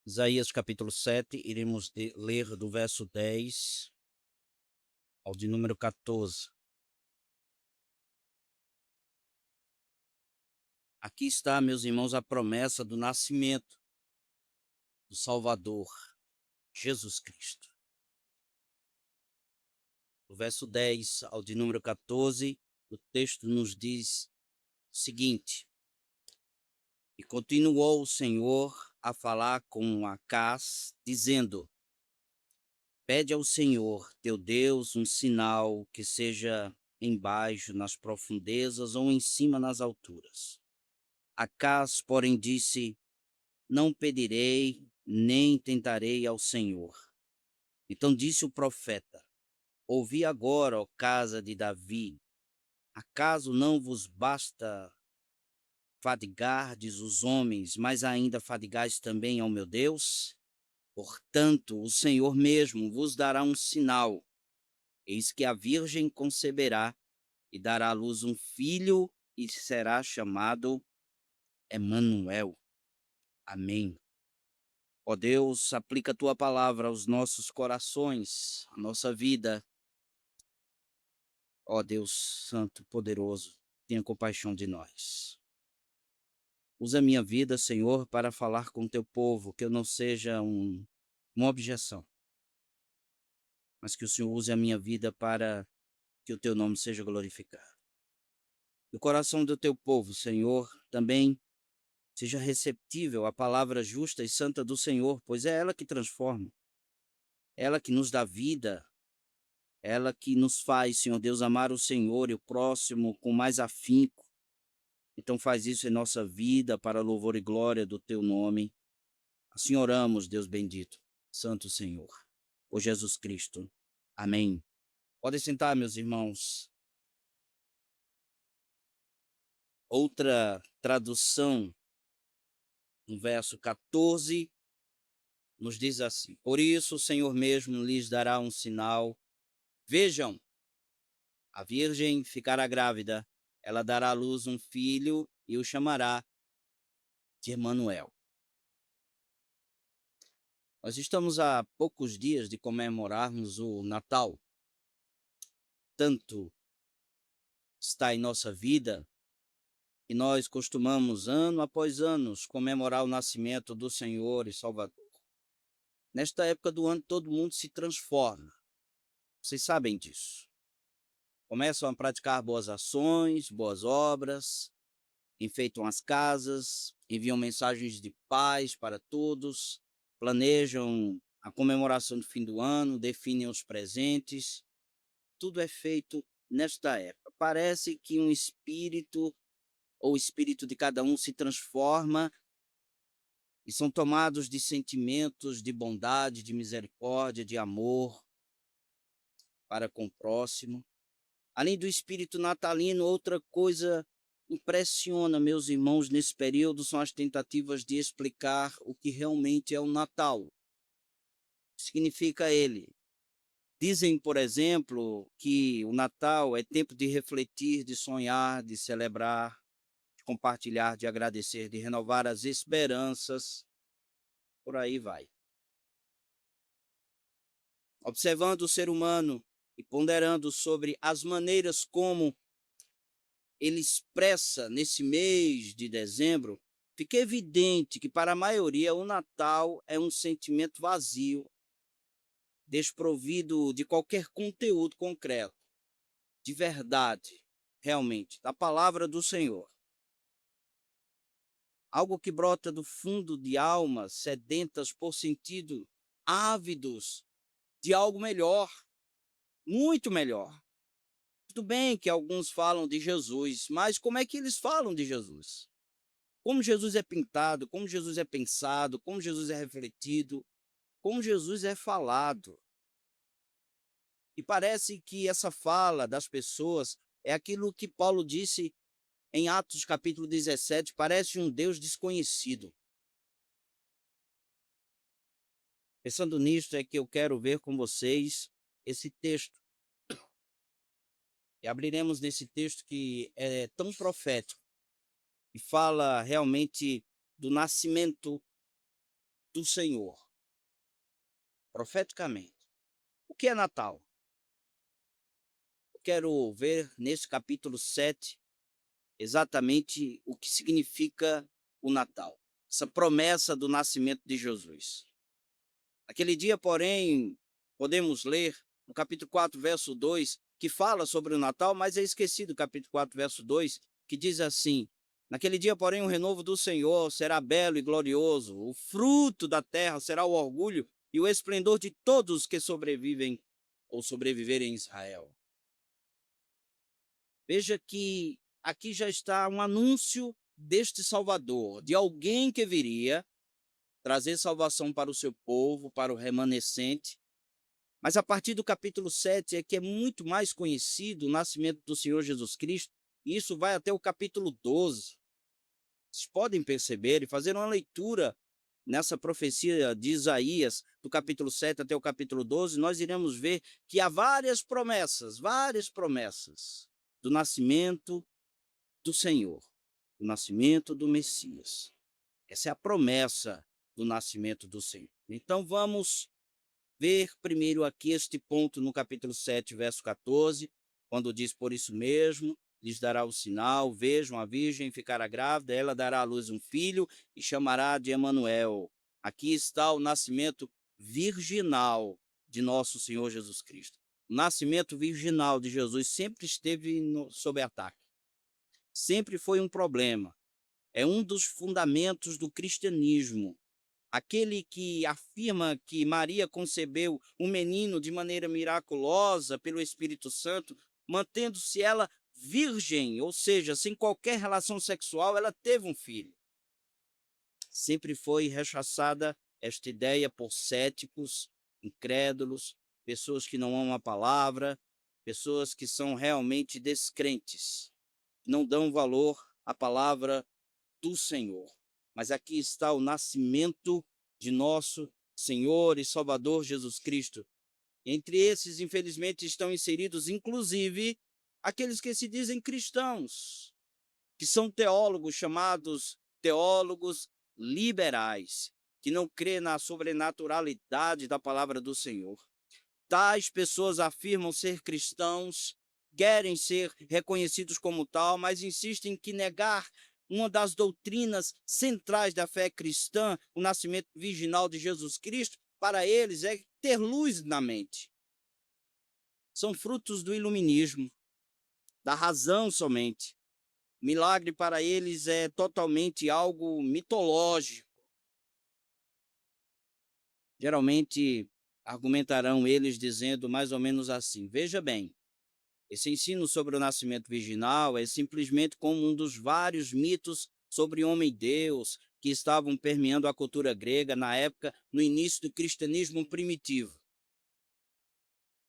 Isaías capítulo 7, iremos ler do verso 10 ao de número 14. Aqui está, meus irmãos, a promessa do nascimento do Salvador, Jesus Cristo. Do verso 10 ao de número 14, o texto nos diz o seguinte: E continuou o Senhor a falar com Acaz, dizendo: Pede ao Senhor, teu Deus, um sinal que seja embaixo nas profundezas ou em cima nas alturas. Acaz, porém, disse: Não pedirei, nem tentarei ao Senhor. Então disse o profeta: Ouvi agora, ó casa de Davi, acaso não vos basta fadigardes os homens, mas ainda fadigais também ao meu Deus? Portanto, o Senhor mesmo vos dará um sinal. Eis que a virgem conceberá e dará à luz um filho e será chamado Emanuel. Amém. Ó Deus, aplica a tua palavra aos nossos corações, à nossa vida. Ó Deus Santo, poderoso, tenha compaixão de nós. Usa a minha vida, Senhor, para falar com o teu povo, que eu não seja uma objeção, mas que o Senhor use a minha vida para que o teu nome seja glorificado. O coração do teu povo, Senhor, também seja receptível à palavra justa e santa do Senhor, pois é ela que transforma, ela que nos dá vida, ela que nos faz, Senhor Deus, amar o Senhor e o próximo com mais afinco. Então faz isso em nossa vida para louvor e glória do teu nome. Assim oramos, Deus bendito, Santo Senhor, por Jesus Cristo. Amém. Podem sentar, meus irmãos. Outra tradução, no verso 14, nos diz assim: Por isso o Senhor mesmo lhes dará um sinal. Vejam, a virgem ficará grávida, ela dará à luz um filho e o chamará de Emanuel. Nós estamos a poucos dias de comemorarmos o Natal. Tanto está em nossa vida que nós costumamos, ano após ano, comemorar o nascimento do Senhor e Salvador. Nesta época do ano, todo mundo se transforma. Vocês sabem disso. Começam a praticar boas ações, boas obras, enfeitam as casas, enviam mensagens de paz para todos, planejam a comemoração do fim do ano, definem os presentes. Tudo é feito nesta época. Parece que um espírito ou o espírito de cada um se transforma e são tomados de sentimentos de bondade, de misericórdia, de amor para com o próximo. Além do espírito natalino, outra coisa impressiona meus irmãos nesse período são as tentativas de explicar o que realmente é o Natal. O que significa ele? Dizem, por exemplo, que o Natal é tempo de refletir, de sonhar, de celebrar, de compartilhar, de agradecer, de renovar as esperanças, por aí vai. Observando o ser humano e ponderando sobre as maneiras como ele expressa nesse mês de dezembro, fica evidente que para a maioria o Natal é um sentimento vazio, desprovido de qualquer conteúdo concreto, de verdade, realmente, da palavra do Senhor. Algo que brota do fundo de almas sedentas por sentido, ávidos de algo melhor, muito melhor. Tudo bem que alguns falam de Jesus, mas como é que eles falam de Jesus? Como Jesus é pintado, como Jesus é pensado, como Jesus é refletido, como Jesus é falado. E parece que essa fala das pessoas é aquilo que Paulo disse em Atos capítulo 17, parece um Deus desconhecido. Pensando nisto é que eu quero ver com vocês esse texto. E abriremos nesse texto que é tão profético e fala realmente do nascimento do Senhor, profeticamente. O que é Natal? Eu quero ver nesse capítulo 7 exatamente o que significa o Natal, essa promessa do nascimento de Jesus. Naquele dia, porém, podemos ler no capítulo 4, verso 2, que fala sobre o Natal, mas é esquecido o capítulo 4, verso 2, que diz assim: naquele dia, porém, o renovo do Senhor será belo e glorioso, o fruto da terra será o orgulho e o esplendor de todos que sobrevivem ou sobreviverem em Israel. Veja que aqui já está um anúncio deste Salvador, de alguém que viria trazer salvação para o seu povo, para o remanescente. Mas a partir do capítulo 7 é que é muito mais conhecido o nascimento do Senhor Jesus Cristo, e isso vai até o capítulo 12. Vocês podem perceber e fazer uma leitura nessa profecia de Isaías, do capítulo 7 até o capítulo 12, nós iremos ver que há várias promessas do nascimento do Senhor, do nascimento do Messias. Essa é a promessa do nascimento do Senhor. Então vamos ver primeiro aqui este ponto no capítulo 7, verso 14, quando diz: por isso mesmo lhes dará o sinal, vejam, a virgem ficará grávida, ela dará à luz um filho e chamará de Emanuel. Aqui está o nascimento virginal de nosso Senhor Jesus Cristo. O nascimento virginal de Jesus sempre esteve sob ataque, sempre foi um problema. É um dos fundamentos do cristianismo. Aquele que afirma que Maria concebeu um menino de maneira miraculosa pelo Espírito Santo, mantendo-se ela virgem, ou seja, sem qualquer relação sexual, ela teve um filho. Sempre foi rechaçada esta ideia por céticos, incrédulos, pessoas que não amam a palavra, pessoas que são realmente descrentes, não dão valor à palavra do Senhor. Mas aqui está o nascimento de nosso Senhor e Salvador Jesus Cristo. Entre esses, infelizmente, estão inseridos, inclusive, aqueles que se dizem cristãos, que são teólogos, chamados teólogos liberais, que não crê na sobrenaturalidade da palavra do Senhor. Tais pessoas afirmam ser cristãos, querem ser reconhecidos como tal, mas insistem que negar uma das doutrinas centrais da fé cristã, o nascimento virginal de Jesus Cristo, para eles é ter luz na mente. São frutos do iluminismo, da razão somente. Milagre para eles é totalmente algo mitológico. Geralmente argumentarão eles dizendo mais ou menos assim: veja bem, esse ensino sobre o nascimento virginal é simplesmente como um dos vários mitos sobre homem e Deus que estavam permeando a cultura grega na época, no início do cristianismo primitivo.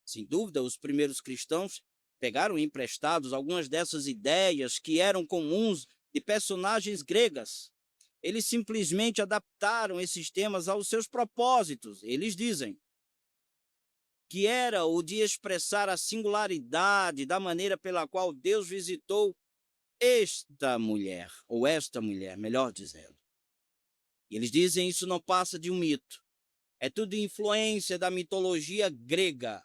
Sem dúvida, os primeiros cristãos pegaram emprestados algumas dessas ideias que eram comuns de personagens gregas. Eles simplesmente adaptaram esses temas aos seus propósitos. Eles dizem que era o de expressar a singularidade da maneira pela qual Deus visitou esta mulher, melhor dizendo. E eles dizem isso não passa de um mito. É tudo influência da mitologia grega.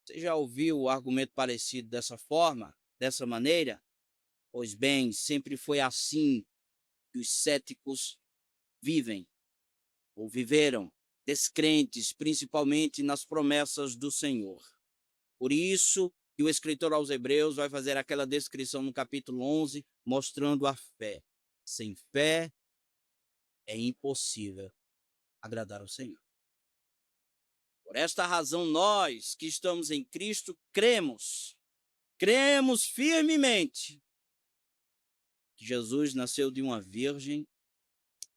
Você já ouviu o argumento parecido dessa forma, dessa maneira? Pois bem, sempre foi assim que os céticos vivem, ou viveram, descrentes, principalmente nas promessas do Senhor. Por isso que o escritor aos Hebreus vai fazer aquela descrição no capítulo 11, mostrando a fé. Sem fé é impossível agradar ao Senhor. Por esta razão, nós que estamos em Cristo, cremos firmemente que Jesus nasceu de uma virgem,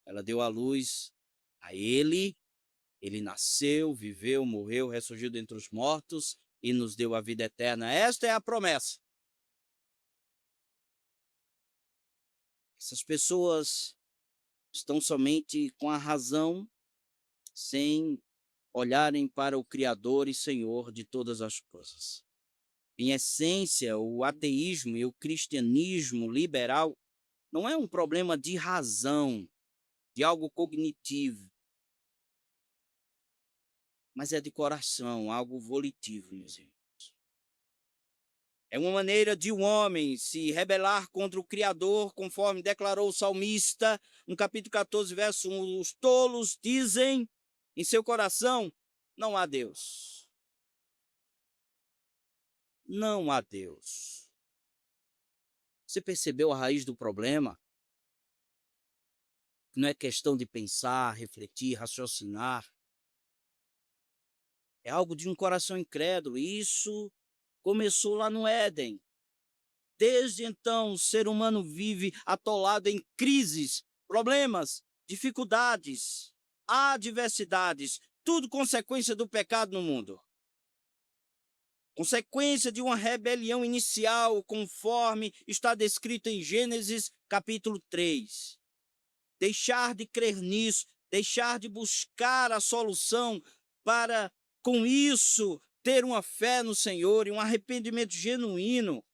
ela deu à luz a ele nasceu, viveu, morreu, ressurgiu dentre os mortos e nos deu a vida eterna. Esta é a promessa. Essas pessoas estão somente com a razão, sem olharem para o Criador e Senhor de todas as coisas. Em essência, o ateísmo e o cristianismo liberal não é um problema de razão, de algo cognitivo, mas é de coração, algo volitivo, meus irmãos. É uma maneira de um homem se rebelar contra o Criador, conforme declarou o salmista, no capítulo 14, verso 1. Os tolos dizem em seu coração: não há Deus. Não há Deus. Você percebeu a raiz do problema? Não é questão de pensar, refletir, raciocinar. É algo de um coração incrédulo. Isso começou lá no Éden. Desde então, o ser humano vive atolado em crises, problemas, dificuldades, adversidades, tudo consequência do pecado no mundo. Consequência de uma rebelião inicial, conforme está descrito em Gênesis capítulo 3. Deixar de crer nisso, deixar de buscar a solução para, com isso, ter uma fé no Senhor e um arrependimento genuíno,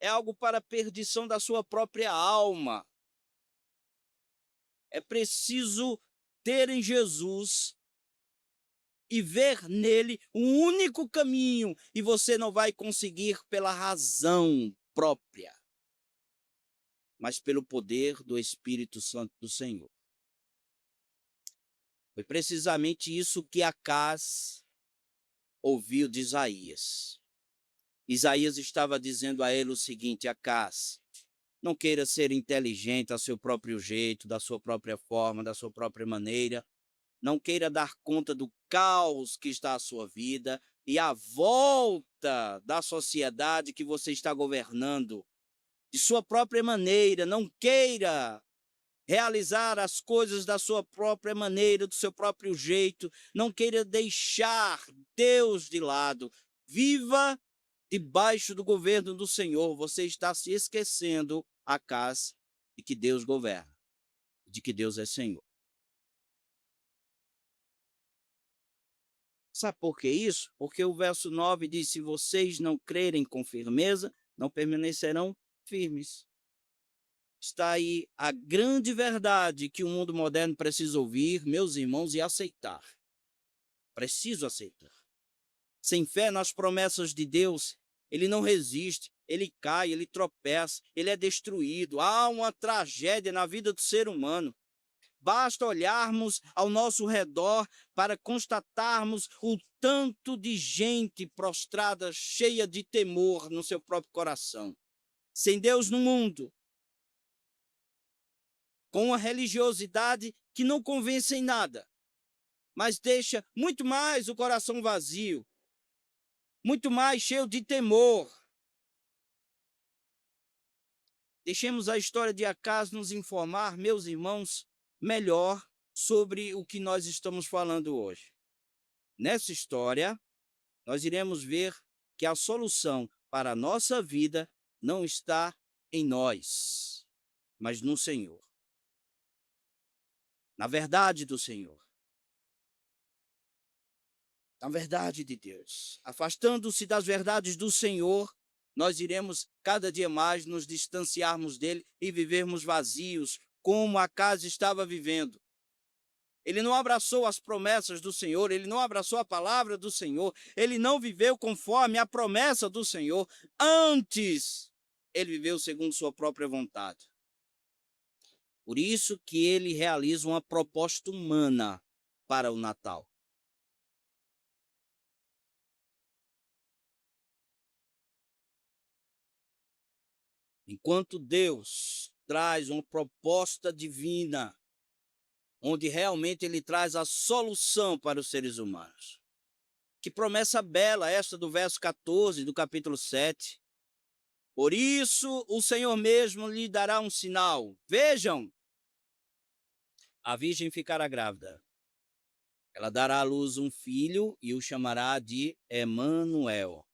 é algo para a perdição da sua própria alma. É preciso ter em Jesus e ver nele um único caminho, e você não vai conseguir pela razão própria, mas pelo poder do Espírito Santo do Senhor. Foi precisamente isso que Acaz ouviu de Isaías. Isaías estava dizendo a ele o seguinte: Acaz, não queira ser inteligente a seu próprio jeito, da sua própria forma, da sua própria maneira. Não queira dar conta do caos que está a sua vida e a volta da sociedade que você está governando de sua própria maneira. Não queira realizar as coisas da sua própria maneira, do seu próprio jeito. Não queira deixar Deus de lado. Viva debaixo do governo do Senhor. Você está se esquecendo, Acaz, de que Deus governa, de que Deus é Senhor. Sabe por que isso? Porque o verso 9 diz: se vocês não crerem com firmeza, não permanecerão firmes. Está aí a grande verdade que o mundo moderno precisa ouvir, meus irmãos, e aceitar. Preciso aceitar. Sem fé nas promessas de Deus, ele não resiste, ele cai, ele tropeça, ele é destruído. Há uma tragédia na vida do ser humano. Basta olharmos ao nosso redor para constatarmos o tanto de gente prostrada, cheia de temor no seu próprio coração. Sem Deus no mundo, com uma religiosidade que não convence em nada, mas deixa muito mais o coração vazio, muito mais cheio de temor. Deixemos a história de Acaz nos informar, meus irmãos, melhor sobre o que nós estamos falando hoje. Nessa história, nós iremos ver que a solução para a nossa vida não está em nós, mas no Senhor. Na verdade do Senhor. Na verdade de Deus. Afastando-se das verdades do Senhor, nós iremos cada dia mais nos distanciarmos dele e vivermos vazios, como Acaz estava vivendo. Ele não abraçou as promessas do Senhor, ele não abraçou a palavra do Senhor, ele não viveu conforme a promessa do Senhor. Antes, ele viveu segundo sua própria vontade. Por isso que ele realiza uma proposta humana para o Natal. Enquanto Deus traz uma proposta divina, onde realmente ele traz a solução para os seres humanos. Que promessa bela esta do verso 14 do capítulo 7. Por isso o Senhor mesmo lhe dará um sinal. Vejam, a virgem ficará grávida. Ela dará à luz um filho e o chamará de Emanuel.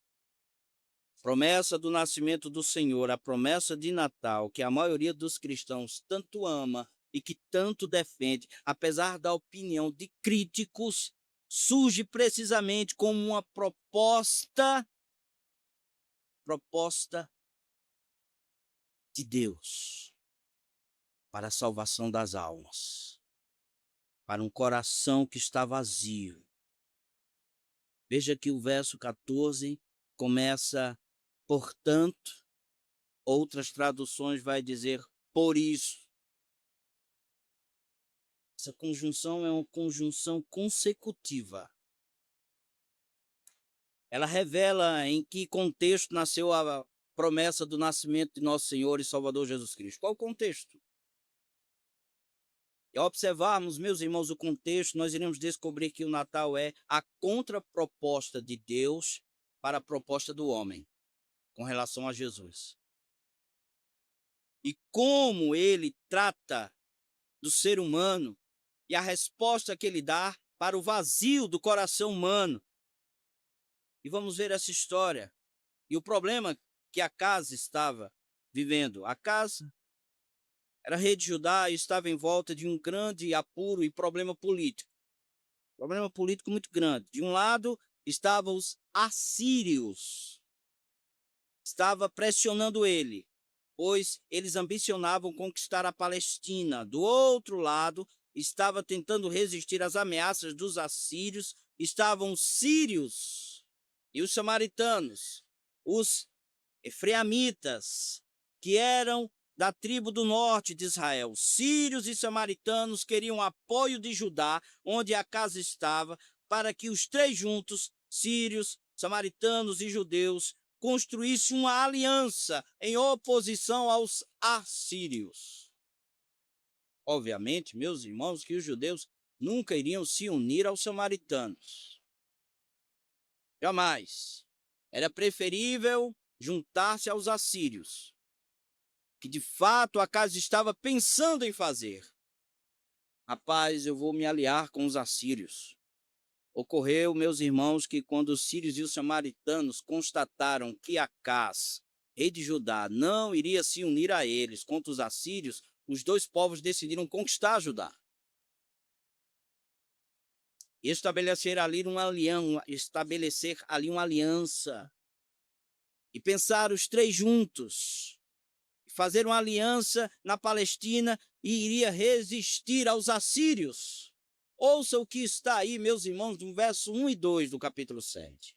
Promessa do nascimento do Senhor, a promessa de Natal, que a maioria dos cristãos tanto ama e que tanto defende, apesar da opinião de críticos, surge precisamente como uma proposta de Deus para a salvação das almas. para um coração que está vazio. Veja que o verso 14 começa, portanto, outras traduções vai dizer por isso. Essa conjunção é uma conjunção consecutiva. Ela revela em que contexto nasceu a promessa do nascimento de nosso Senhor e Salvador Jesus Cristo. Qual o contexto? E ao observarmos, meus irmãos, o contexto, nós iremos descobrir que o Natal é a contraproposta de Deus para a proposta do homem com relação a Jesus. E como ele trata do ser humano e a resposta que ele dá para o vazio do coração humano. E vamos ver essa história. E o problema que a casa estava vivendo. A casa era rei de Judá e estava em volta de um grande apuro e problema político. Problema político muito grande. De um lado estavam os assírios. Estava pressionando ele, pois eles ambicionavam conquistar a Palestina. Do outro lado, estava tentando resistir às ameaças dos assírios, estavam os sírios e os samaritanos, os efraimitas, que eram da tribo do norte de Israel. Sírios e samaritanos queriam apoio de Judá, onde a casa estava, para que os três juntos, sírios, samaritanos e judeus, construíssem uma aliança em oposição aos assírios. Obviamente, meus irmãos, que os judeus nunca iriam se unir aos samaritanos. Jamais. Era preferível juntar-se aos assírios, que de fato a casa estava pensando em fazer. Rapaz, eu vou me aliar com os assírios. Ocorreu, meus irmãos, que quando os sírios e os samaritanos constataram que Acás, rei de Judá, não iria se unir a eles contra os assírios, os dois povos decidiram conquistar Judá. E estabelecer ali uma aliança. E pensar os três juntos. Fazer uma aliança na Palestina e iria resistir aos assírios. Ouça o que está aí, meus irmãos, no verso 1 e 2 do capítulo 7.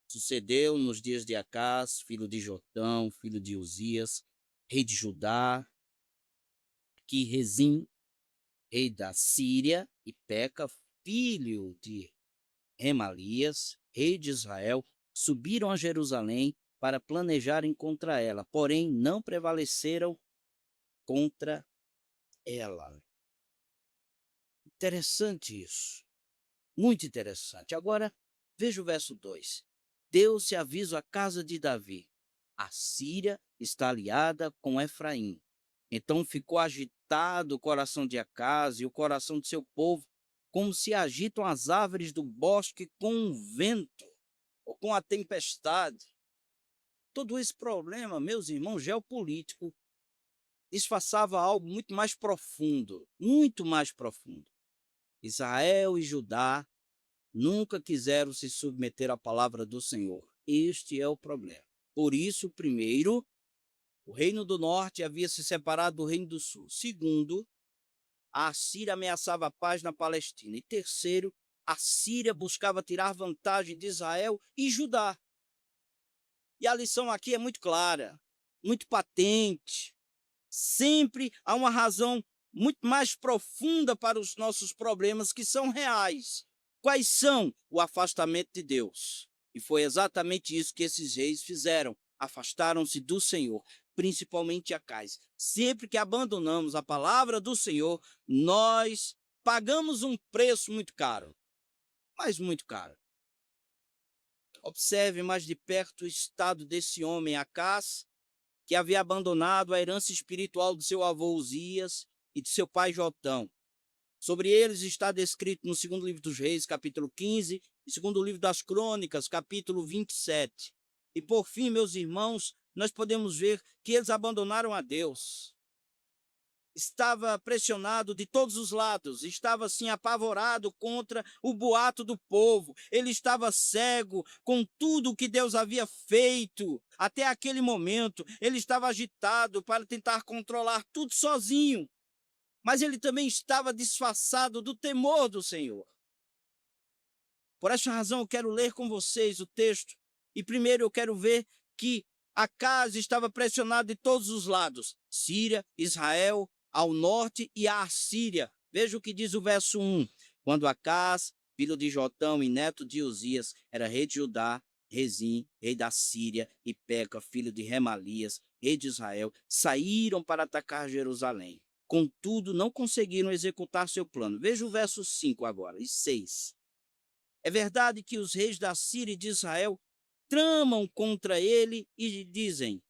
Sucedeu nos dias de Acás, filho de Jotão, filho de Uzias, rei de Judá, que Rezim, rei da Síria, e Peca, filho de Remalias, rei de Israel, subiram a Jerusalém para planejarem contra ela, porém não prevaleceram contra ela. Interessante isso. Muito interessante. Agora, veja o verso 2. Deu-se aviso à casa de Davi. A Síria está aliada com Efraim. Então ficou agitado o coração de Acás e o coração de seu povo, como se agitam as árvores do bosque com um vento ou com a tempestade. Todo esse problema, meus irmãos, geopolítico, disfarçava algo muito mais profundo, muito mais profundo. Israel e Judá nunca quiseram se submeter à palavra do Senhor. Este é o problema. Por isso, primeiro, o reino do norte havia se separado do reino do sul. Segundo, a Síria ameaçava a paz na Palestina. E terceiro, a Síria buscava tirar vantagem de Israel e Judá. E a lição aqui é muito clara, muito patente. Sempre há uma razão muito mais profunda para os nossos problemas que são reais. Quais são? O afastamento de Deus. E foi exatamente isso que esses reis fizeram. Afastaram-se do Senhor, principalmente Acás. Sempre que abandonamos a palavra do Senhor, nós pagamos um preço muito caro. Mas muito caro. Observe mais de perto o estado desse homem, Acás, que havia abandonado a herança espiritual de seu avô Uzias e de seu pai Jotão. Sobre eles está descrito no segundo livro dos Reis, capítulo 15, e segundo livro das Crônicas, capítulo 27. E por fim, meus irmãos, nós podemos ver que eles abandonaram a Deus. Estava pressionado de todos os lados, estava assim apavorado contra o boato do povo. Ele estava cego com tudo o que Deus havia feito até aquele momento. Ele estava agitado para tentar controlar tudo sozinho. mas ele também estava disfarçado do temor do Senhor. Por essa razão, eu quero ler com vocês o texto. E primeiro eu quero ver que Acaz estava pressionado de todos os lados: Síria, Israel, ao norte e a Assíria. Veja o que diz o verso 1. Quando Acaz, filho de Jotão e neto de Uzias, era rei de Judá, Rezim, rei da Síria, e Peca, filho de Remalias, rei de Israel, saíram para atacar Jerusalém. Contudo, não conseguiram executar seu plano. Veja o verso 5 agora, e 6. É verdade que os reis da Síria e de Israel tramam contra ele e dizem: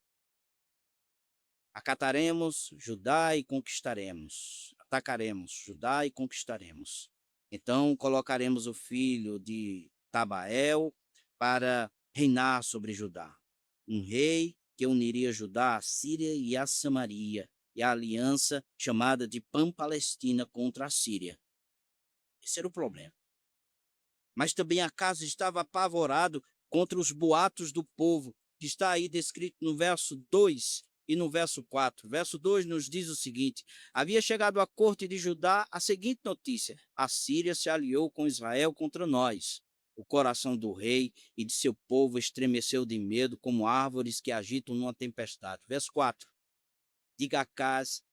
acataremos Judá e conquistaremos, atacaremos Judá e conquistaremos. Então colocaremos o filho de Tabael para reinar sobre Judá, um rei que uniria Judá, a Síria e a Samaria, e a aliança chamada de Pan-Palestina contra a Síria. Esse era o problema. Mas também Acaz estava apavorado contra os boatos do povo, que está aí descrito no verso 2 e no verso 4. Verso 2 nos diz o seguinte: havia chegado à corte de Judá a seguinte notícia: a Síria se aliou com Israel contra nós. O coração do rei e de seu povo estremeceu de medo, como árvores que agitam numa tempestade. Verso 4. Diga a Acaz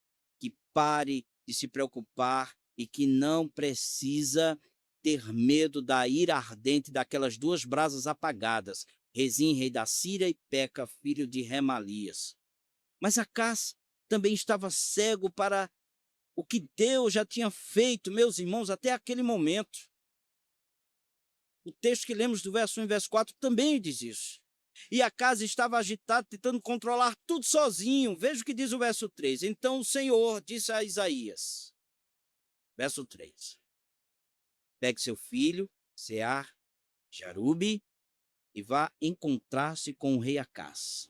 que pare de se preocupar e que não precisa ter medo da ira ardente daquelas duas brasas apagadas, Rezim, rei da Síria, e Peca, filho de Remalias. Mas Acaz também estava cego para o que Deus já tinha feito, meus irmãos, até aquele momento. O texto que lemos do verso 1 e verso 4 também diz isso. E Acaz estava agitado, tentando controlar tudo sozinho. Veja o que diz o verso 3. Então o Senhor disse a Isaías, verso 3, pegue seu filho, Sear, Jarube, e vá encontrar-se com o rei Acaz.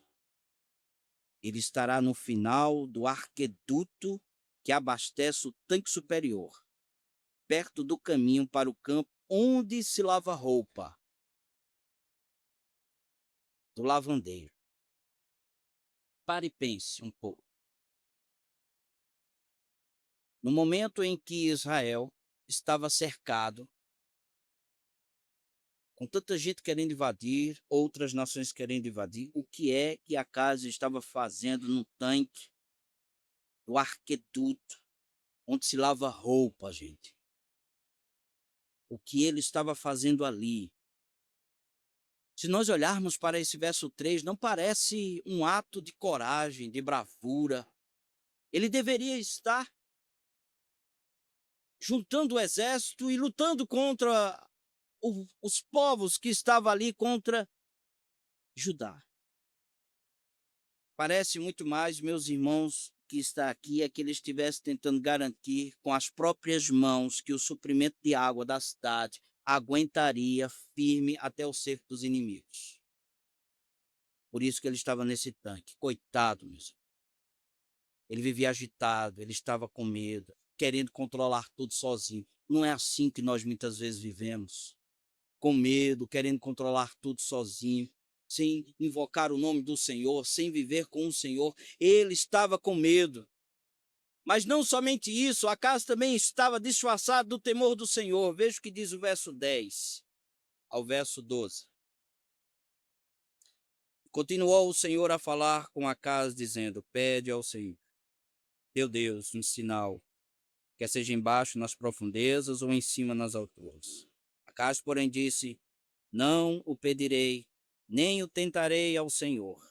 Ele estará no final do arqueduto que abastece o tanque superior, perto do caminho para o campo onde se lava roupa, do lavandeiro. Pare e pense um pouco. No momento em que Israel estava cercado, com tanta gente querendo invadir, outras nações querendo invadir, o que é que Acaz estava fazendo no tanque do arqueduto, onde se lava roupa, gente? O que ele estava fazendo ali? Se nós olharmos para esse verso 3, não parece um ato de coragem, de bravura. Ele deveria estar juntando o exército e lutando contra os povos que estavam ali contra Judá. Parece muito mais, meus irmãos, que está aqui é que ele estivesse tentando garantir com as próprias mãos que o suprimento de água da cidade aguentaria firme até o cerco dos inimigos. Por isso que ele estava nesse tanque. Coitado, meus irmãos. Ele vivia agitado, ele estava com medo, querendo controlar tudo sozinho. Não é assim que nós muitas vezes vivemos. Com medo, querendo controlar tudo sozinho, sem invocar o nome do Senhor, sem viver com o Senhor. Ele estava com medo. Mas não somente isso, Acaz também estava disfarçado do temor do Senhor. Veja o que diz o verso 10 ao verso 12. Continuou o Senhor a falar com Acaz, dizendo: pede ao Senhor, teu Deus, um sinal, quer seja embaixo nas profundezas ou em cima nas alturas. Acaz, porém, disse: não o pedirei, nem o tentarei ao Senhor.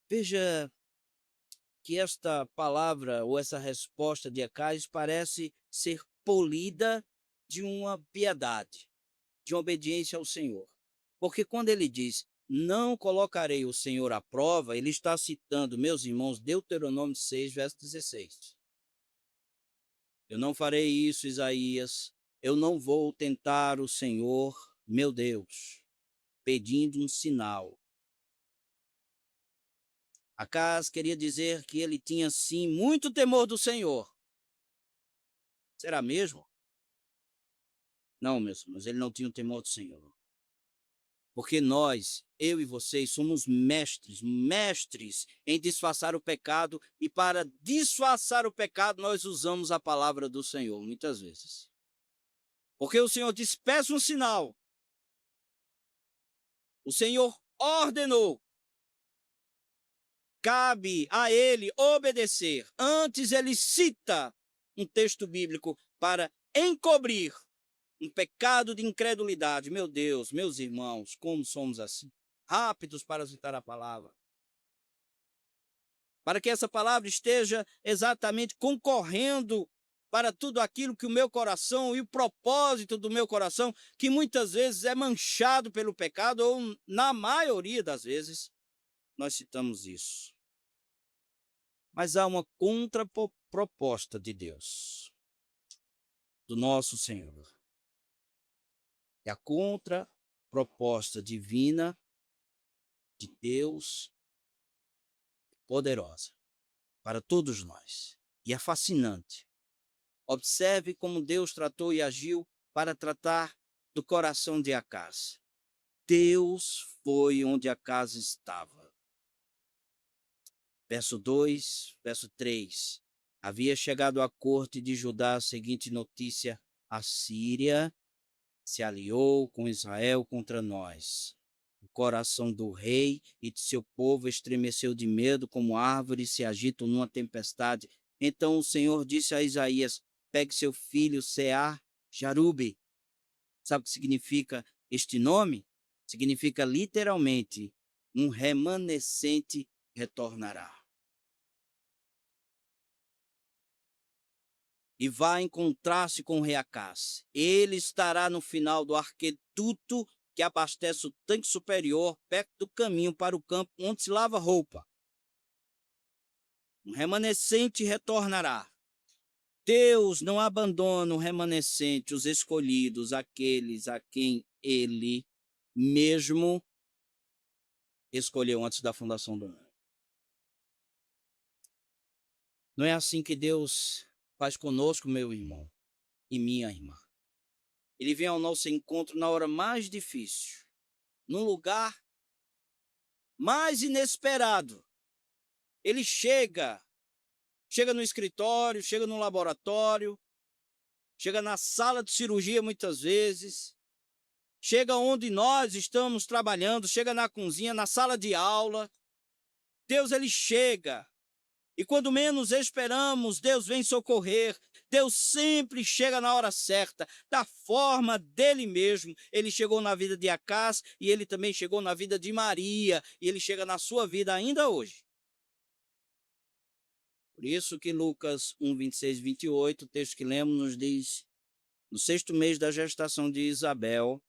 Veja que esta palavra ou essa resposta de Acaz parece ser polida de uma piedade, de uma obediência ao Senhor. Porque quando ele diz, não colocarei o Senhor à prova, ele está citando, meus irmãos, Deuteronômio 6, verso 16. Eu não farei isso, Isaías, eu não vou tentar o Senhor, meu Deus, pedindo um sinal. Acaz queria dizer que ele tinha, sim, muito temor do Senhor. Será mesmo? Não, meus irmãos, ele não tinha o temor do Senhor. Porque nós, eu e vocês, somos mestres em disfarçar o pecado, e para disfarçar o pecado, nós usamos a palavra do Senhor, muitas vezes. Porque o Senhor disse: peça um sinal. O Senhor ordenou. Cabe a ele obedecer. Antes ele cita um texto bíblico para encobrir um pecado de incredulidade. Meu Deus, meus irmãos, como somos assim? Rápidos para citar a palavra. Para que essa palavra esteja exatamente concorrendo para tudo aquilo que o meu coração e o propósito do meu coração, que muitas vezes é manchado pelo pecado, ou na maioria das vezes, nós citamos isso. Mas há uma contraproposta de Deus, do nosso Senhor. É a contraproposta divina de Deus, poderosa para todos nós. E é fascinante. Observe como Deus tratou e agiu para tratar do coração de Acás. Deus foi onde Acás estava. Verso 2, verso 3. Havia chegado à corte de Judá a seguinte notícia: a Síria se aliou com Israel contra nós. O coração do rei e de seu povo estremeceu de medo, como árvores se agitam numa tempestade. Então o Senhor disse a Isaías: pegue seu filho Sear Jarube. Sabe o que significa este nome? Significa literalmente: um remanescente retornará. E vai encontrar-se com o rei Acás. Ele estará no final do arqueduto que abastece o tanque superior, perto do caminho para o campo onde se lava roupa. Um remanescente retornará. Deus não abandona o remanescente, os escolhidos, aqueles a quem ele mesmo escolheu antes da fundação do mundo. Não é assim que Deus faz conosco, meu irmão e minha irmã. Ele vem ao nosso encontro na hora mais difícil, num lugar mais inesperado. Ele chega no escritório, chega no laboratório, chega na sala de cirurgia muitas vezes, chega onde nós estamos trabalhando, chega na cozinha, na sala de aula. Deus, ele chega. E quando menos esperamos, Deus vem socorrer. Deus sempre chega na hora certa, da forma dele mesmo. Ele chegou na vida de Acás e ele também chegou na vida de Maria. E ele chega na sua vida ainda hoje. Por isso que Lucas 1, 26 e 28, o texto que lemos, nos diz: no 6º mês da gestação de Isabel,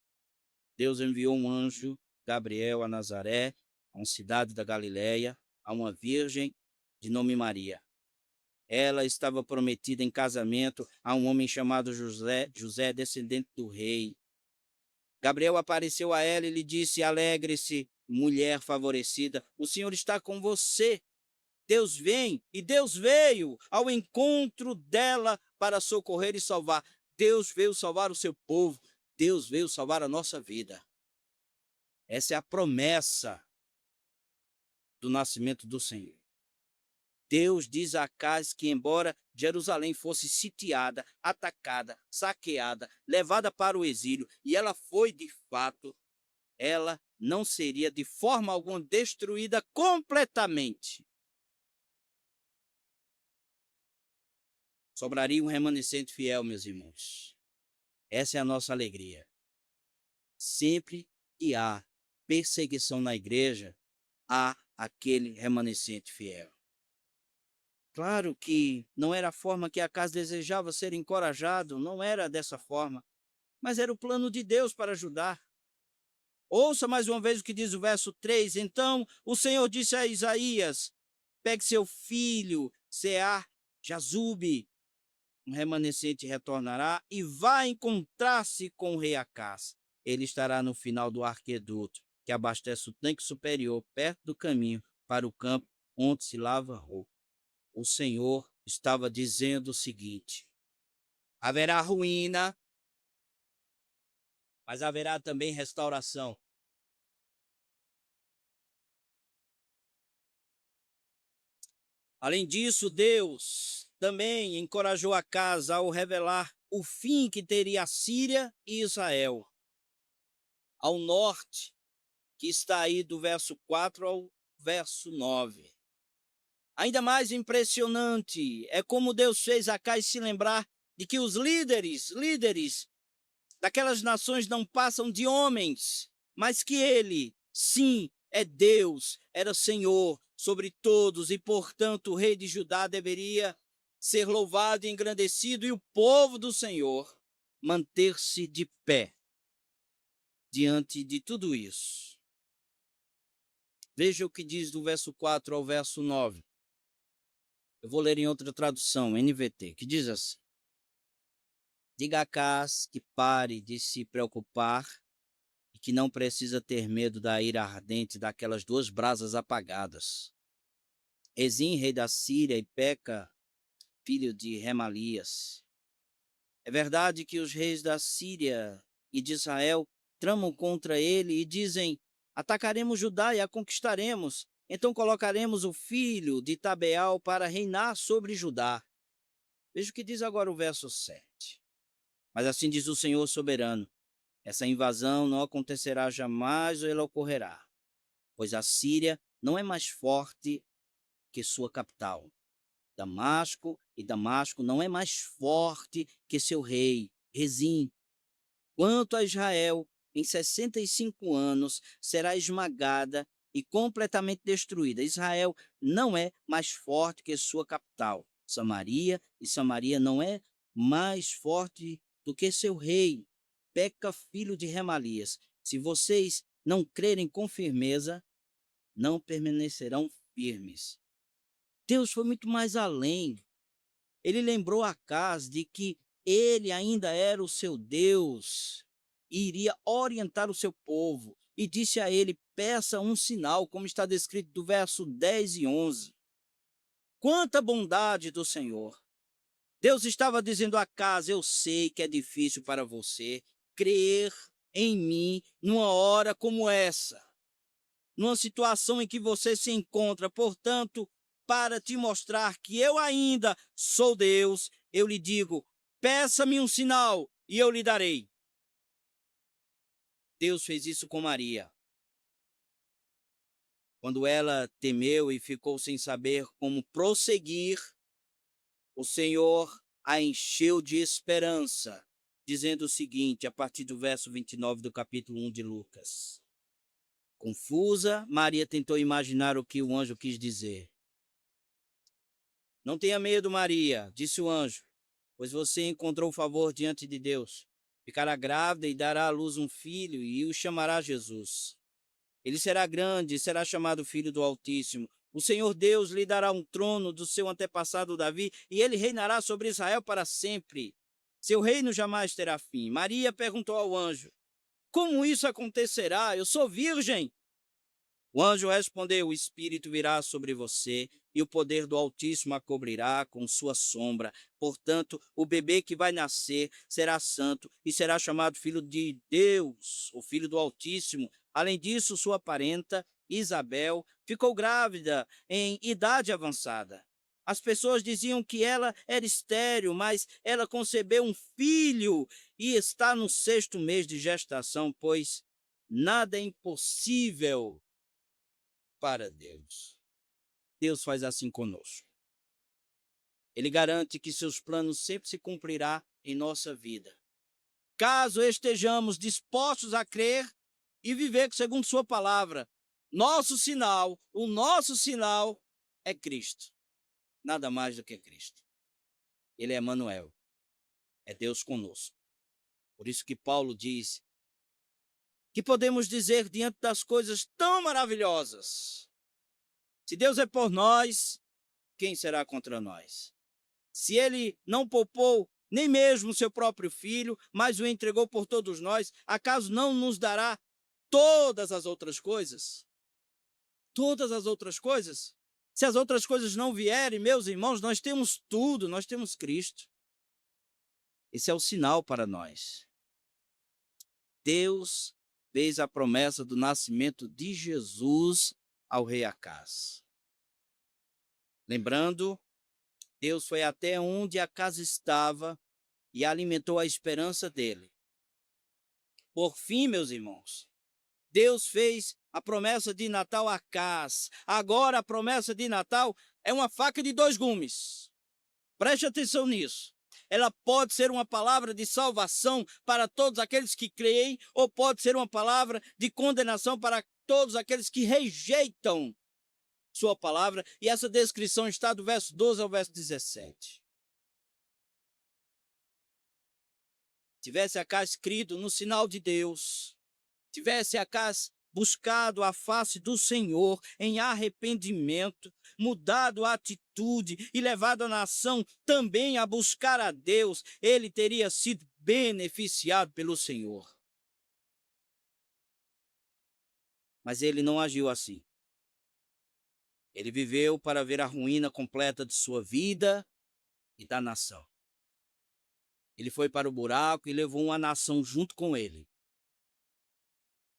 Deus enviou um anjo, Gabriel, a Nazaré, a uma cidade da Galileia, a uma virgem de nome Maria. Ela estava prometida em casamento a um homem chamado José, descendente do rei. Gabriel apareceu a ela e lhe disse: alegre-se, mulher favorecida, o Senhor está com você. Deus vem e Deus veio ao encontro dela para socorrer e salvar. Deus veio salvar o seu povo. Deus veio salvar a nossa vida. Essa é a promessa do nascimento do Senhor. Deus diz a Acás que, embora Jerusalém fosse sitiada, atacada, saqueada, levada para o exílio, e ela foi de fato, ela não seria de forma alguma destruída completamente. Sobraria um remanescente fiel, meus irmãos. Essa é a nossa alegria. Sempre que há perseguição na igreja, há aquele remanescente fiel. Claro que não era a forma que Acás desejava ser encorajado, não era dessa forma, mas era o plano de Deus para ajudar. Ouça mais uma vez o que diz o verso 3. Então o Senhor disse a Isaías: pegue seu filho, Sear Jazube, um remanescente retornará e vai encontrar-se com o rei Acás. Ele estará no final do arqueduto, que abastece o tanque superior, perto do caminho para o campo onde se lava roupa. O Senhor estava dizendo o seguinte: haverá ruína, mas haverá também restauração. Além disso, Deus também encorajou Acas ao revelar o fim que teria a Síria e Israel. Ao norte, que está aí do verso 4 ao verso 9. Ainda mais impressionante é como Deus fez Acais se lembrar de que os líderes daquelas nações não passam de homens, mas que ele, sim, é Deus, era Senhor sobre todos e, portanto, o rei de Judá deveria ser louvado e engrandecido e o povo do Senhor manter-se de pé diante de tudo isso. Veja o que diz do verso 4 ao verso 9. Eu vou ler em outra tradução, NVT, que diz assim: Diga a Acaz que pare de se preocupar e que não precisa ter medo da ira ardente daquelas duas brasas apagadas. Rezim, rei da Síria, e Peca, filho de Remalias. É verdade que os reis da Síria e de Israel tramam contra ele e dizem: atacaremos Judá e a conquistaremos. Então colocaremos o filho de Tabeal para reinar sobre Judá. Veja o que diz agora o verso 7. Mas assim diz o Senhor soberano: essa invasão não acontecerá jamais ou ela ocorrerá, pois a Síria não é mais forte que sua capital. Damasco não é mais forte que seu rei, Rezim. Quanto a Israel, em 65 anos será esmagada e completamente destruída. Israel não é mais forte que sua capital, Samaria, e Samaria não é mais forte do que seu rei, Peca, filho de Remalias. Se vocês não crerem com firmeza, não permanecerão firmes. Deus foi muito mais além. Ele lembrou Acaz de que ele ainda era o seu Deus e iria orientar o seu povo. E disse a ele: peça um sinal, como está descrito do verso 10 e 11. Quanta bondade do Senhor! Deus estava dizendo a Acaz: eu sei que é difícil para você crer em mim numa hora como essa, numa situação em que você se encontra. Portanto, para te mostrar que eu ainda sou Deus, eu lhe digo: peça-me um sinal e eu lhe darei. Deus fez isso com Maria. Quando ela temeu e ficou sem saber como prosseguir, o Senhor a encheu de esperança, dizendo o seguinte, a partir do verso 29 do capítulo 1 de Lucas. Confusa, Maria tentou imaginar o que o anjo quis dizer. Não tenha medo, Maria, disse o anjo, pois você encontrou favor diante de Deus. Ficará grávida e dará à luz um filho e o chamará Jesus. Ele será grande e será chamado Filho do Altíssimo. O Senhor Deus lhe dará um trono do seu antepassado Davi e ele reinará sobre Israel para sempre. Seu reino jamais terá fim. Maria perguntou ao anjo: como isso acontecerá? Eu sou virgem. O anjo respondeu: o Espírito virá sobre você e o poder do Altíssimo a cobrirá com sua sombra. Portanto, o bebê que vai nascer será santo e será chamado Filho de Deus, o Filho do Altíssimo. Além disso, sua parenta, Isabel, ficou grávida em idade avançada. As pessoas diziam que ela era estéril, mas ela concebeu um filho e está no 6º mês de gestação, pois nada é impossível para Deus. Deus faz assim conosco. Ele garante que seus planos sempre se cumprirá em nossa vida. Caso estejamos dispostos a crer e viver segundo sua palavra, o nosso sinal é Cristo. Nada mais do que Cristo. Ele é Emanuel. É Deus conosco. Por isso que Paulo diz que podemos dizer diante das coisas tão maravilhosas: se Deus é por nós, quem será contra nós? Se ele não poupou nem mesmo seu próprio filho, mas o entregou por todos nós, acaso não nos dará todas as outras coisas? Todas as outras coisas? Se as outras coisas não vierem, meus irmãos, nós temos tudo, nós temos Cristo. Esse é o sinal para nós. Deus fez a promessa do nascimento de Jesus ao rei Acaz. Lembrando, Deus foi até onde a casa estava e alimentou a esperança dele. Por fim, meus irmãos, Deus fez a promessa de Natal a Acaz. Agora a promessa de Natal é uma faca de dois gumes. Preste atenção nisso. Ela pode ser uma palavra de salvação para todos aqueles que creem, ou pode ser uma palavra de condenação para todos aqueles que rejeitam sua palavra. E essa descrição está do verso 12 ao verso 17. Tivesse Acaz crido no sinal de Deus, tivesse Acaz buscado a face do Senhor em arrependimento, mudado a atitude e levado a nação também a buscar a Deus, ele teria sido beneficiado pelo Senhor. Mas ele não agiu assim. Ele viveu para ver a ruína completa de sua vida e da nação. Ele foi para o buraco e levou uma nação junto com ele.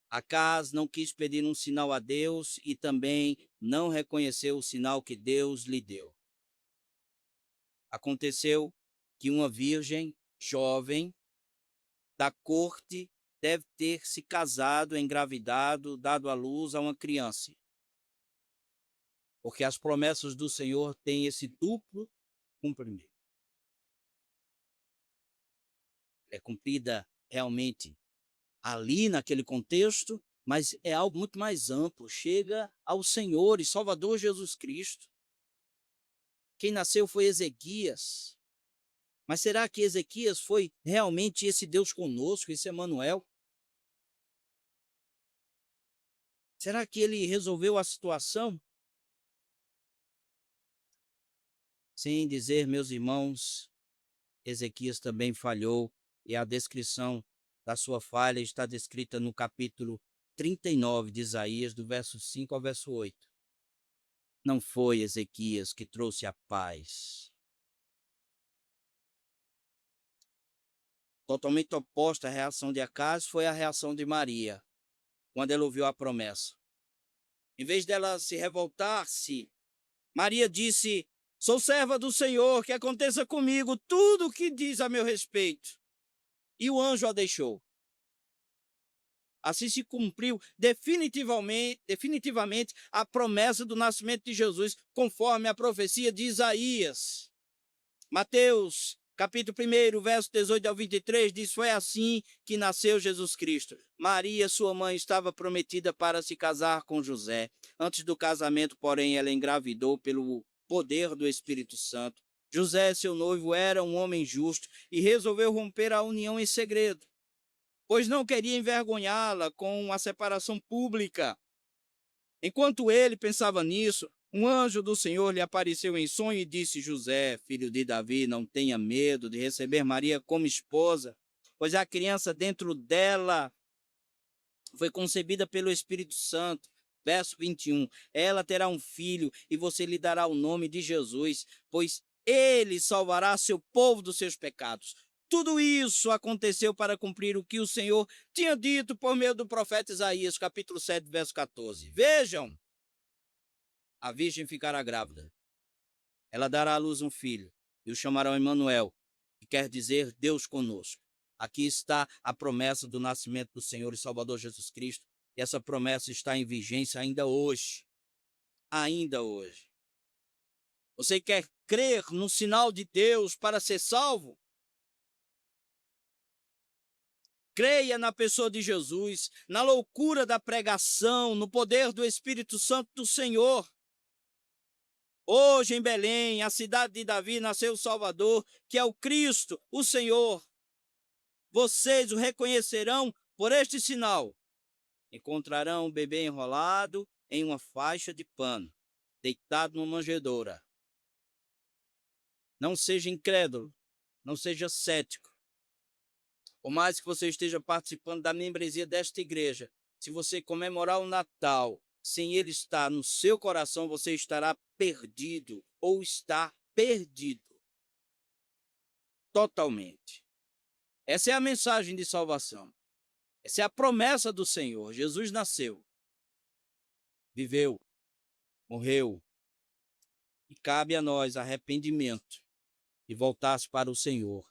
Acaz não quis pedir um sinal a Deus e também não reconheceu o sinal que Deus lhe deu. Aconteceu que uma virgem jovem da corte deve ter se casado, engravidado, dado à luz a uma criança. Porque as promessas do Senhor têm esse duplo cumprimento. É cumprida realmente ali naquele contexto, mas é algo muito mais amplo. Chega ao Senhor e Salvador Jesus Cristo. Quem nasceu foi Ezequias. Mas será que Ezequias foi realmente esse Deus conosco, esse Emanuel? Será que ele resolveu a situação? Sem dizer, meus irmãos, Ezequias também falhou, e a descrição da sua falha está descrita no capítulo 39 de Isaías, do verso 5 ao verso 8. Não foi Ezequias que trouxe a paz. Totalmente oposta à reação de Acaz foi a reação de Maria, quando ela ouviu a promessa. Em vez dela se revoltar-se, Maria disse: sou serva do Senhor, que aconteça comigo tudo o que diz a meu respeito. E o anjo a deixou. Assim se cumpriu definitivamente a promessa do nascimento de Jesus, conforme a profecia de Isaías. Mateus, capítulo 1, verso 18 ao 23, diz: foi assim que nasceu Jesus Cristo. Maria, sua mãe, estava prometida para se casar com José. Antes do casamento, porém, ela engravidou pelo poder do Espírito Santo. José, seu noivo, era um homem justo e resolveu romper a união em segredo, pois não queria envergonhá-la com a separação pública. Enquanto ele pensava nisso, um anjo do Senhor lhe apareceu em sonho e disse: José, filho de Davi, não tenha medo de receber Maria como esposa, pois a criança dentro dela foi concebida pelo Espírito Santo. Verso 21, ela terá um filho e você lhe dará o nome de Jesus, pois ele salvará seu povo dos seus pecados. Tudo isso aconteceu para cumprir o que o Senhor tinha dito por meio do profeta Isaías, capítulo 7, verso 14. Vejam, a virgem ficará grávida. Ela dará à luz um filho e o chamarão Emanuel, que quer dizer Deus conosco. Aqui está a promessa do nascimento do Senhor e Salvador Jesus Cristo. E essa promessa está em vigência ainda hoje. Ainda hoje. Você quer crer no sinal de Deus para ser salvo? Creia na pessoa de Jesus, na loucura da pregação, no poder do Espírito Santo do Senhor. Hoje em Belém, a cidade de Davi, nasceu o Salvador, que é o Cristo, o Senhor. Vocês o reconhecerão por este sinal. Encontrarão um bebê enrolado em uma faixa de pano, deitado numa manjedoura. Não seja incrédulo, não seja cético. Por mais que você esteja participando da membresia desta igreja, se você comemorar o Natal sem ele estar no seu coração, você estará perdido ou está perdido totalmente. Essa é a mensagem de salvação. Essa é a promessa do Senhor. Jesus nasceu, viveu, morreu, E cabe a nós arrependimento e voltar para o Senhor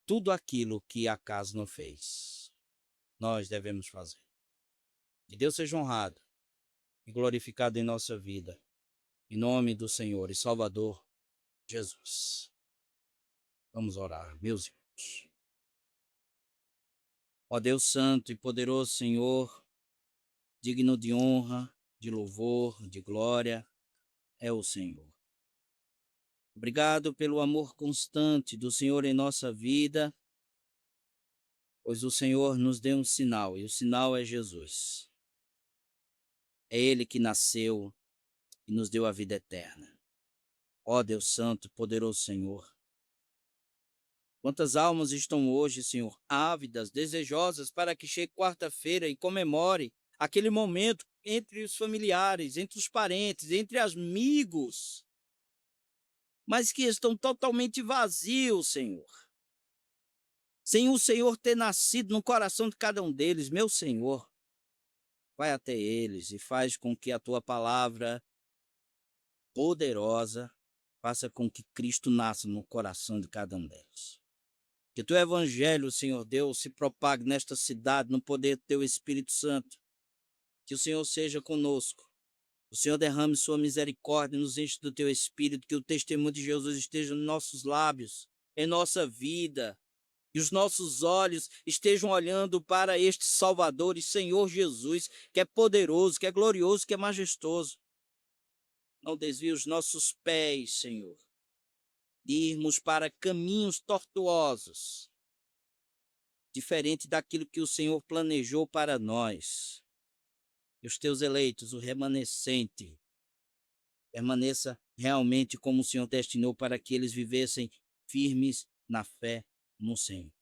tudo aquilo que acaso não fez. Nós devemos fazer. Que Deus seja honrado e glorificado em nossa vida. Em nome do Senhor e Salvador Jesus. Vamos orar, meus irmãos. Ó Deus Santo e poderoso Senhor, digno de honra, de louvor, de glória, é o Senhor. Obrigado pelo amor constante do Senhor em nossa vida, pois o Senhor nos deu um sinal, e o sinal é Jesus. É Ele que nasceu e nos deu a vida eterna. Ó Deus Santo, poderoso Senhor, quantas almas estão hoje, Senhor, ávidas, desejosas para que chegue quarta-feira e comemore aquele momento entre os familiares, entre os parentes, entre amigos, mas que estão totalmente vazios, Senhor. Sem o Senhor ter nascido no coração de cada um deles, meu Senhor, vai até eles e faz com que a tua palavra poderosa faça com que Cristo nasça no coração de cada um deles. Que o teu evangelho, Senhor Deus, se propague nesta cidade no poder do teu Espírito Santo. Que o Senhor seja conosco. O Senhor derrame sua misericórdia, nos enche do teu Espírito, que o testemunho de Jesus esteja nos nossos lábios, em nossa vida, e os nossos olhos estejam olhando para este Salvador e Senhor Jesus, que é poderoso, que é glorioso, que é majestoso. Não desvie os nossos pés, Senhor, de irmos para caminhos tortuosos, diferente daquilo que o Senhor planejou para nós. E os teus eleitos, o remanescente, permaneça realmente como o Senhor destinou para que eles vivessem firmes na fé no Senhor.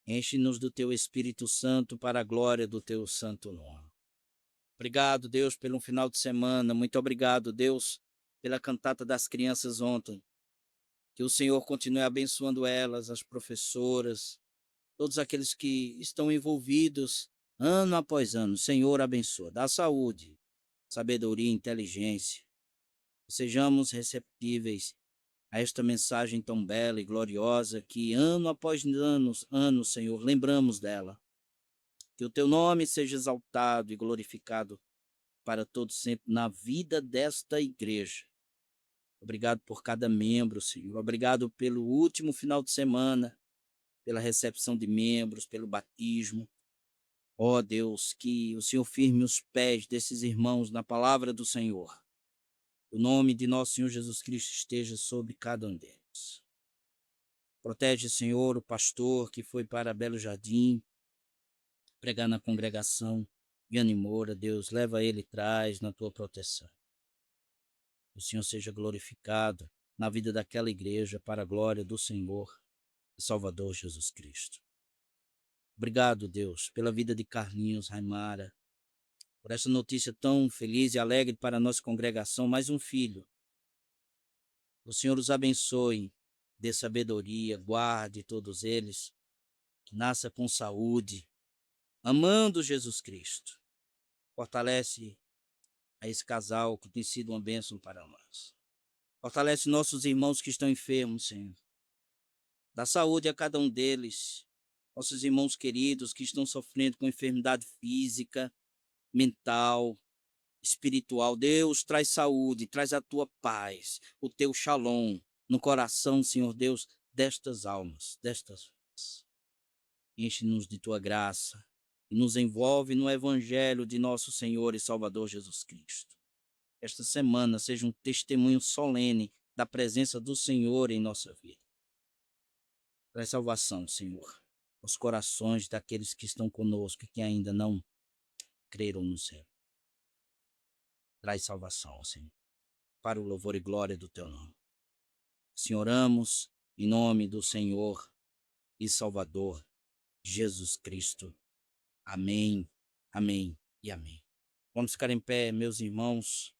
Enche-nos do teu Espírito Santo para a glória do teu santo nome. Obrigado, Deus, pelo final de semana. Muito obrigado, Deus, pela cantata das crianças ontem. Que o Senhor continue abençoando elas, as professoras, todos aqueles que estão envolvidos ano após ano. Senhor, abençoa. Dá saúde, sabedoria e inteligência. Que sejamos receptíveis a esta mensagem tão bela e gloriosa que ano após ano, Senhor, lembramos dela. Que o teu nome seja exaltado e glorificado para todo sempre na vida desta igreja. Obrigado por cada membro, Senhor. Obrigado pelo último final de semana, pela recepção de membros, pelo batismo. Ó Deus, que o Senhor firme os pés desses irmãos na palavra do Senhor. O nome de nosso Senhor Jesus Cristo esteja sobre cada um deles. Protege, Senhor, o pastor que foi para Belo Jardim pregar na congregação. Viane Moura, Deus, leva ele e traz na tua proteção. O Senhor seja glorificado na vida daquela igreja para a glória do Senhor e Salvador Jesus Cristo. Obrigado, Deus, pela vida de Carlinhos, Raimara, por essa notícia tão feliz e alegre para a nossa congregação, mais um filho. O Senhor os abençoe, dê sabedoria, guarde todos eles, que nasça com saúde, amando Jesus Cristo. Fortalece a esse casal que tem sido uma bênção para nós. Fortalece nossos irmãos que estão enfermos, Senhor. Dá saúde a cada um deles, nossos irmãos queridos que estão sofrendo com enfermidade física, mental, espiritual. Deus, traz saúde, traz a tua paz, o teu shalom no coração, Senhor Deus, destas almas, destas vidas. Enche-nos de tua graça e nos envolve no evangelho de nosso Senhor e Salvador Jesus Cristo. Esta semana seja um testemunho solene da presença do Senhor em nossa vida. Traz salvação, Senhor, aos corações daqueles que estão conosco e que ainda não creram no céu. Traz salvação, Senhor, para o louvor e glória do teu nome. Senhor, oramos em nome do Senhor e Salvador Jesus Cristo. Amém, amém e amém. Vamos ficar em pé, meus irmãos.